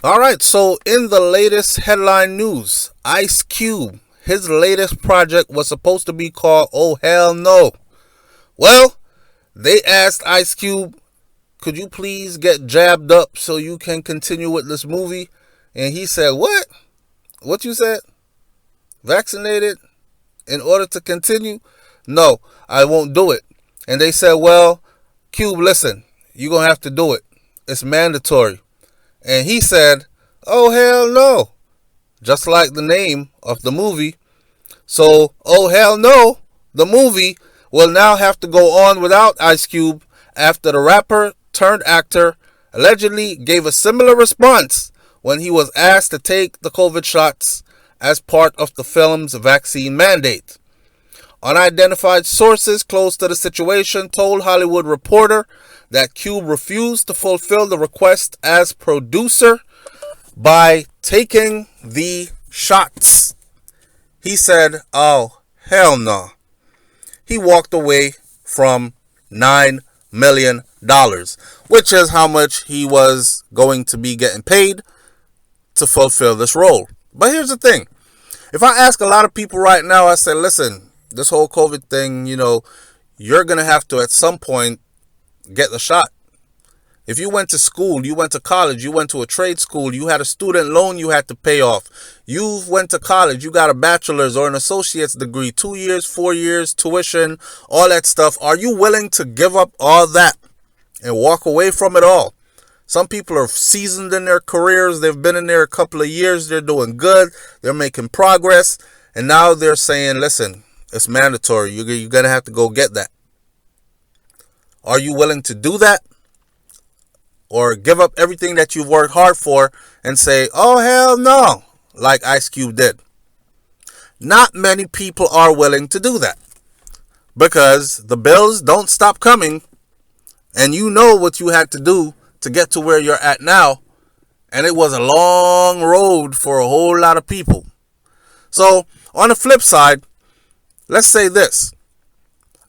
All right, so in the latest headline news, Ice Cube, his latest project was supposed to be called Oh Hell No. Well, they asked Ice Cube, could you please get jabbed up so you can continue with this movie? And he said, what? What you said? Vaccinated in order to continue? No, I won't do it. And they said, well, Cube, listen, you're going to have to do it. It's mandatory. And he said, oh, hell no. Just like the name of the movie. So, oh, hell no. The movie will now have to go on without Ice Cube after the rapper turned actor allegedly gave a similar response when he was asked to take the COVID shots as part of the film's vaccine mandate. Unidentified sources close to the situation told Hollywood Reporter that Cube refused to fulfill the request as producer by taking the shots. He said, oh, hell no. He walked away from $9 million, which is how much he was going to be getting paid to fulfill this role. But here's the thing. If I ask a lot of people right now, I say, listen, this whole COVID thing, you're going to have to at some point get the shot. If you went to school, you went to college, you went to a trade school, you had a student loan you had to pay off. You went to college, you got a bachelor's or an associate's degree, 2 years, 4 years, tuition, all that stuff. Are you willing to give up all that and walk away from it all? Some people are seasoned in their careers. They've been in there a couple of years. They're doing good. They're making progress. And now they're saying, listen, it's mandatory. You're going to have to go get that. Are you willing to do that? Or give up everything that you've worked hard for and say, oh, hell no, like Ice Cube did? Not many people are willing to do that because the bills don't stop coming, and you know what you had to do to get to where you're at now, and it was a long road for a whole lot of people. So on the flip side, let's say this.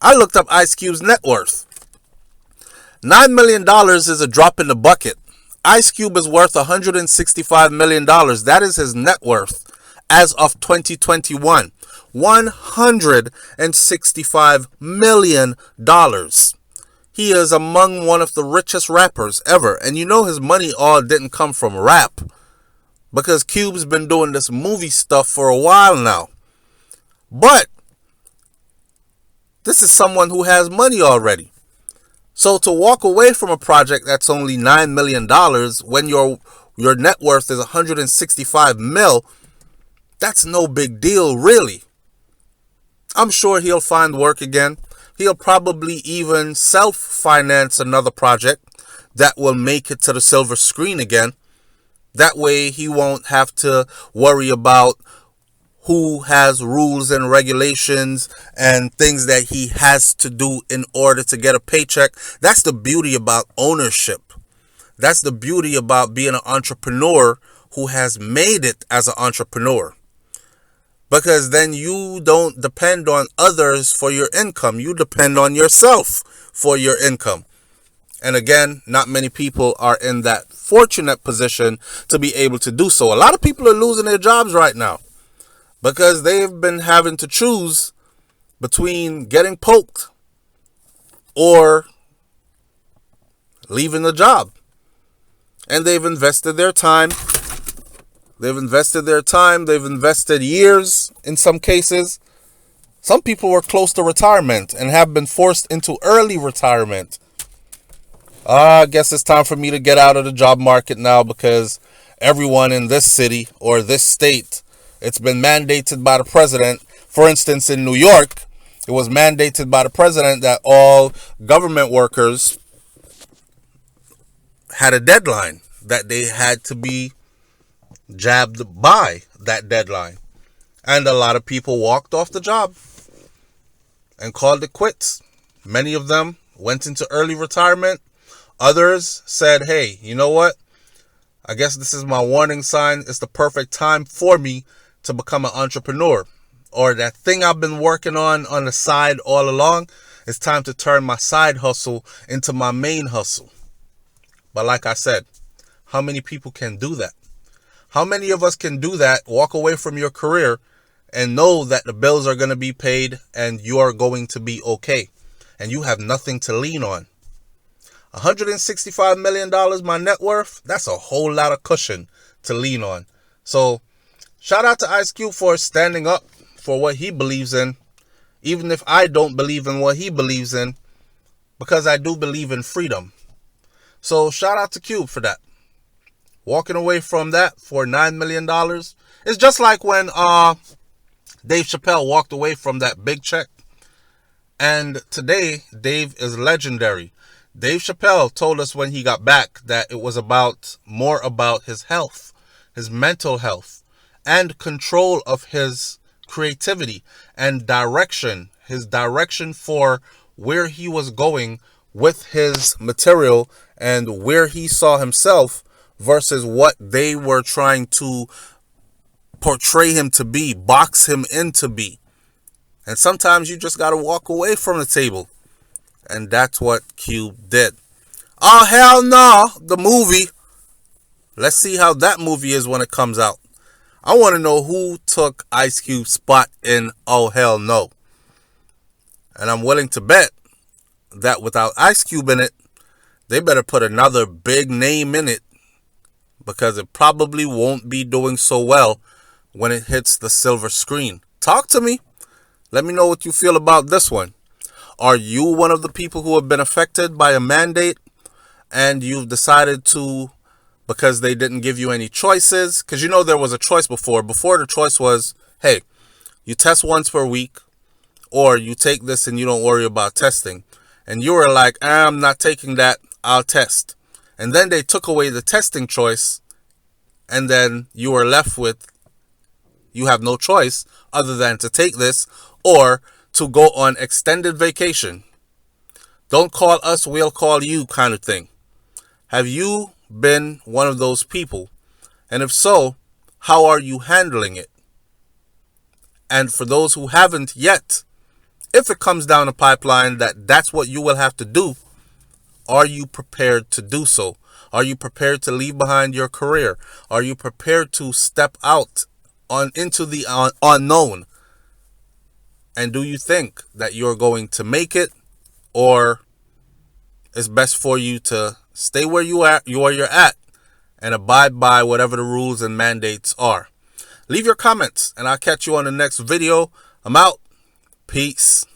I looked up Ice Cube's net worth. $9 million is a drop in the bucket. Ice Cube is worth $165 million. That is his net worth as of 2021. $165 million. He is among one of the richest rappers ever. And you know his money all didn't come from rap, because Cube's been doing this movie stuff for a while now. But this is someone who has money already. So to walk away from a project that's only $9 million when your net worth is $165 million, that's no big deal, really. I'm sure he'll find work again. He'll probably even self-finance another project that will make it to the silver screen again. That way he won't have to worry about who has rules and regulations and things that he has to do in order to get a paycheck. That's the beauty about ownership. That's the beauty about being an entrepreneur who has made it as an entrepreneur. Because then you don't depend on others for your income. You depend on yourself for your income. And again, not many people are in that fortunate position to be able to do so. A lot of people are losing their jobs right now because they've been having to choose between getting poked or leaving the job. And they've invested their time. They've invested years in some cases. Some people were close to retirement and have been forced into early retirement. I guess it's time for me to get out of the job market now, because everyone in this city or this state, it's been mandated by the president. For instance, in New York, it was mandated by the president that all government workers had a deadline that they had to be jabbed by that deadline. And a lot of people walked off the job and called it quits. Many of them went into early retirement. Others said, hey, you know what? I guess this is my warning sign. It's the perfect time for me to become an entrepreneur. Or that thing I've been working on the side all along, it's time to turn my side hustle into my main hustle. But like I said, How many people can do that? How many of us can do that, walk away from your career and know that the bills are going to be paid and you are going to be okay and you have nothing to lean on? $165 million, my net worth, that's a whole lot of cushion to lean on. So shout out to Ice Cube for standing up for what he believes in, even if I don't believe in what he believes in, because I do believe in freedom. So shout out to Cube for that. Walking away from that for $9 million. It's just like when Dave Chappelle walked away from that big check. And today, Dave is legendary. Dave Chappelle told us when he got back that it was more about his health, his mental health, and control of his creativity and direction, his direction for where he was going with his material and where he saw himself versus what they were trying to portray him to be, box him in to be. And sometimes you just got to walk away from the table. And that's what Cube did. Oh, hell no, the movie. Let's see how that movie is when it comes out. I want to know who took Ice Cube's spot in Oh, Hell No. And I'm willing to bet that without Ice Cube in it, they better put another big name in it, because it probably won't be doing so well when it hits the silver screen. Talk to me. Let me know what you feel about this one. Are you one of the people who have been affected by a mandate and you've decided to, because they didn't give you any choices? Because you know there was a choice before. Before the choice was, hey, you test once per week, or you take this and you don't worry about testing. And you were like, I'm not taking that, I'll test. And then they took away the testing choice, and then you were left with, you have no choice other than to take this or to go on extended vacation. Don't call us, we'll call you kind of thing. Have you been one of those people? And if so, how are you handling it? And for those who haven't yet, if it comes down the pipeline that that's what you will have to do, are you prepared to do so? Are you prepared to leave behind your career? Are you prepared to step out into the unknown? And do you think that you're going to make it, or it's best for you to stay where you're at and abide by whatever the rules and mandates are? Leave your comments and I'll catch you on the next video. I'm out. Peace.